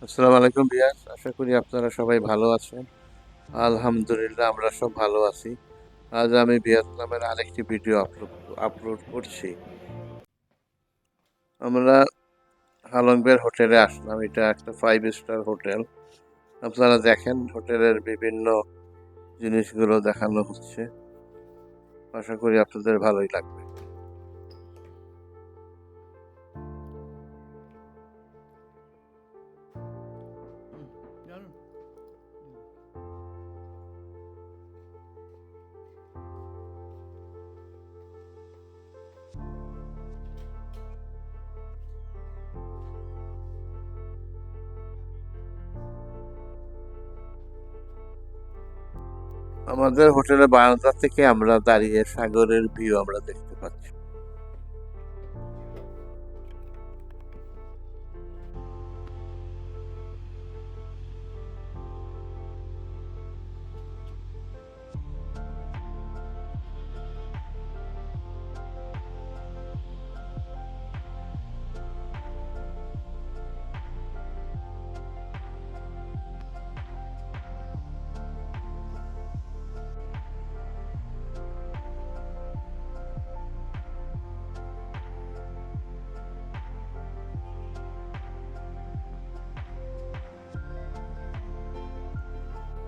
আসসালামু আলাইকুম ভিউয়ার্স, আশা করি আপনারা সবাই ভালো আছেন। আলহামদুলিল্লাহ আমরা সব ভালো আছি। আজ আমি ভিয়েতনামের আরেকটি ভিডিও আপলোড করছি। আমরা হালং বের হোটেলে আসলাম। এটা একটা 5 স্টার হোটেল। আপনারা দেখেন হোটেলের বিভিন্ন জিনিসগুলো দেখানো হচ্ছে। আশা করি আপনাদের ভালোই লাগবে। আমাদের হোটেলের বারান্দা থেকে আমরা দাঁড়িয়ে সাগরের ভিউ আমরা দেখতে পাচ্ছি।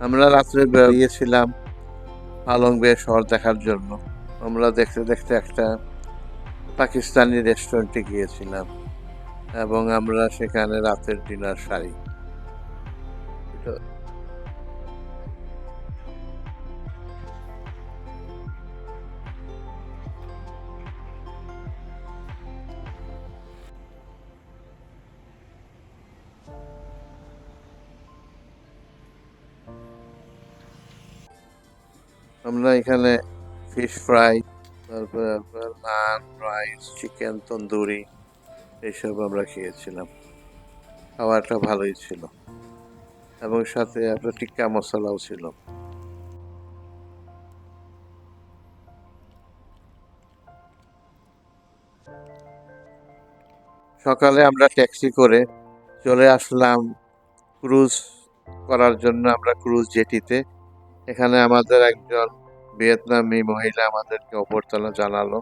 আমরা রাত্রে বেরিয়েছিলাম হালং বে শহর দেখার জন্য। আমরা দেখতে দেখতে একটা পাকিস্তানি রেস্টুরেন্টে গিয়েছিলাম এবং আমরা সেখানে রাতের ডিনার সারি। আমরা এখানে ফিশ ফ্রাই, তারপরে আপনার নান, রাইস, চিকেন তন্দুরি এইসব আমরা খেয়েছিলাম। খাবারটা ভালোই ছিল এবং সাথে আপনার টিক্কা মশলাও ছিল। সকালে আমরা ট্যাক্সি করে চলে আসলাম ক্রুজ করার জন্য। আমরা ক্রুজ জেটিতে, এখানে আমাদের একজন ভিয়েতনামি মহিলা আমাদেরকে অভ্যর্থনা জানালো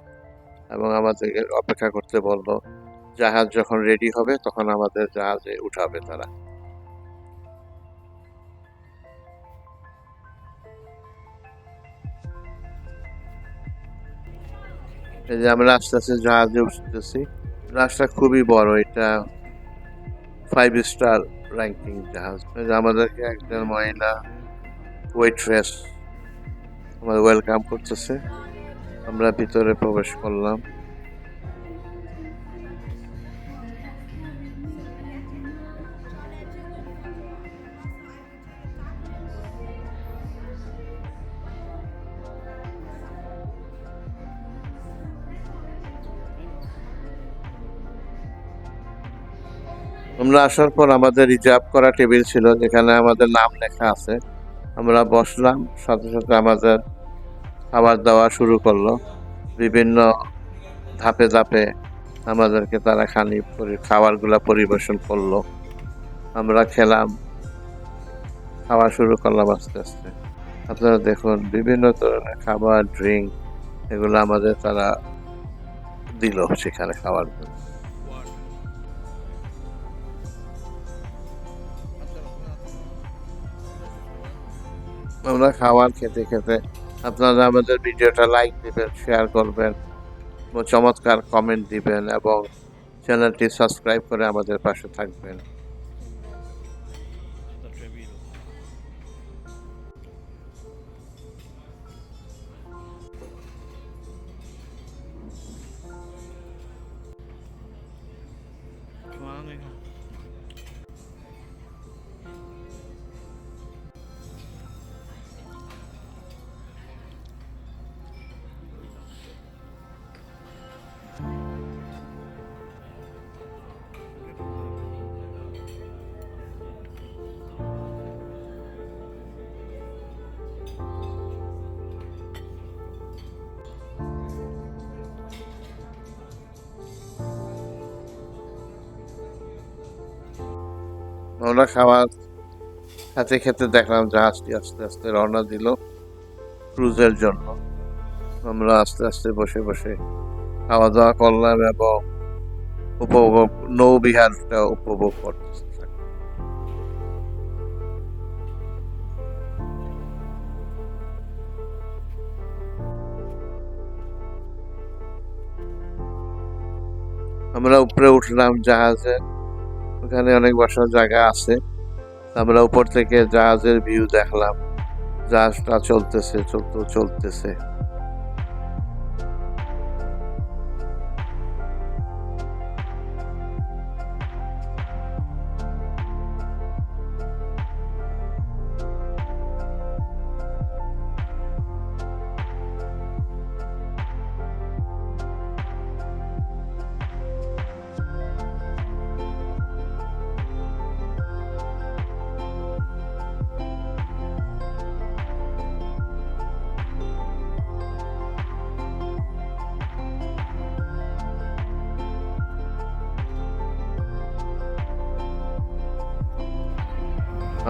এবং আমাদেরকে অপেক্ষা করতে বললো। জাহাজ যখন রেডি হবে তখন আমাদের জাহাজে উঠাবে তারা। এই যে আমরা আস্তে আস্তে জাহাজে উঠতেছি। জাহাজটা খুবই বড়, এটা 5 স্টার র্যাঙ্কিং জাহাজ। এই যে আমাদেরকে একজন মহিলা ওয়েট্রেস আমাদের ওয়েলকাম করতেছে। আমরা ভিতরে প্রবেশ করলাম। আমরা আসার পর আমাদের রিজার্ভ করা টেবিল ছিল যেখানে আমাদের নাম লেখা আছে। আমরা বসলাম, সাথে সাথে আমাদের খাবার দাওয়া শুরু করলো। বিভিন্ন ধাপে ধাপে আমাদেরকে তারা খাবারগুলা পরিবেশন করলো। আমরা খেলাম, খাওয়া শুরু করলাম আস্তে আস্তে। আপনারা দেখুন বিভিন্ন ধরনের খাবার, ড্রিঙ্ক এগুলো আমাদের তারা দিল সেখানে খাওয়ার জন্য। আমরা খাবার খেতে খেতে আপনারা আমাদের ভিডিওটা লাইক দিবেন, শেয়ার করবেন, চমৎকার কমেন্ট দিবেন এবং চ্যানেলটি সাবস্ক্রাইব করে আমাদের পাশে থাকবেন। আমরা খাবার খেতে খেতে দেখলাম জাহাজটি আস্তে আস্তে রওনা দিল ক্রুজের জন্য। আমরা আস্তে আস্তে বসে বসে খাওয়া দাওয়া করলাম এবং উপভোগ নৌবিহারটা উপভোগ করতেছি। আমরা উপরে উঠলাম জাহাজে, ওখানে অনেক বসার জায়গা আছে। আমরা উপর থেকে জাহাজের ভিউ দেখলাম, জাহাজটা চলতেছে চলতেছে।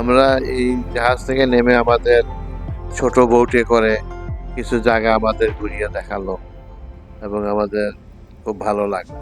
আমরা এই জাহাজ থেকে নেমে আমাদের ছোট বোটে করে কিছু জায়গা আমাদের ঘুরিয়ে দেখালো এবং আমাদের খুব ভালো লাগলো।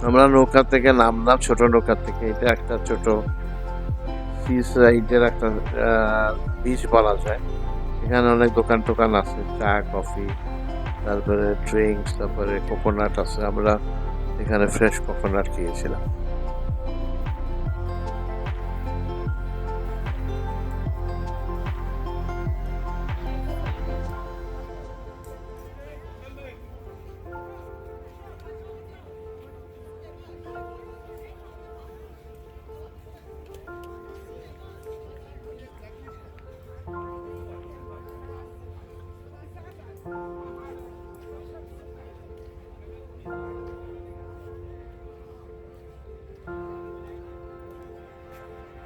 আমরা নৌকা থেকে নামলাম, ছোট নৌকা থেকে। এটা একটা ছোট সি সাইডের একটা বিচ বলা যায়। এখানে অনেক দোকান টোকান আছে, চা কফি, তারপরে ড্রিঙ্কস, তারপরে কোকোনাট আছে। আমরা এখানে ফ্রেশ কোকোনাট খেয়েছিলাম।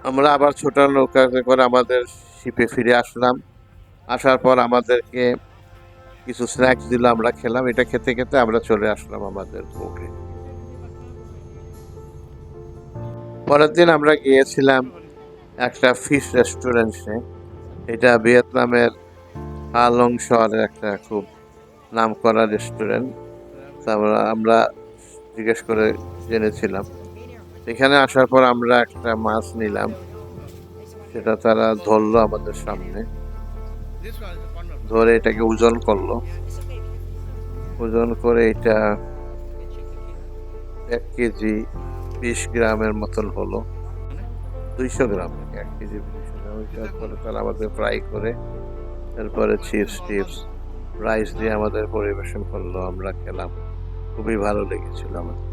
আমরা আবার ছোট নৌকাতে করে আমাদের শিপে ফিরে আসলাম। আসার পর আমাদেরকে কিছু স্ন্যাক্স দিল, আমরা খেলাম। এটা খেতে খেতে আমরা চলে আসলাম আমাদের বোটে। পরের দিন আমরা গিয়েছিলাম একটা ফিশ রেস্টুরেন্টে। এটা ভিয়েতনামের হালং শহরের একটা খুব নামকরা রেস্টুরেন্ট। আমরা জিজ্ঞেস করে জেনেছিলাম। এখানে আসার পর আমরা একটা মাছ নিলাম, সেটা তারা ধরলো আমাদের সামনে। ধরে এটাকে ওজন করলো, ওজন করে এটা 1 কেজি 20 গ্রামের মতন হলো। 200 গ্রাম, 1 কেজি 200 গ্রাম। তারপরে তারা আমাদের ফ্রাই করে, তারপরে চিপস টিপস রাইস দিয়ে আমাদের পরিবেশন করলো। আমরা খেলাম, খুবই ভালো লেগেছিল আমাদের।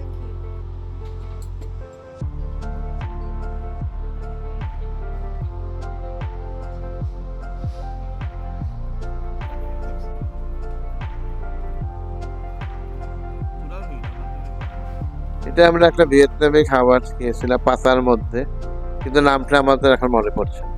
রাতে আমরা একটা ভিয়েতনামি খাবার খেয়েছিলাম পাতার মধ্যে, কিন্তু নামটা আমাদের এখন মনে পড়ছে না।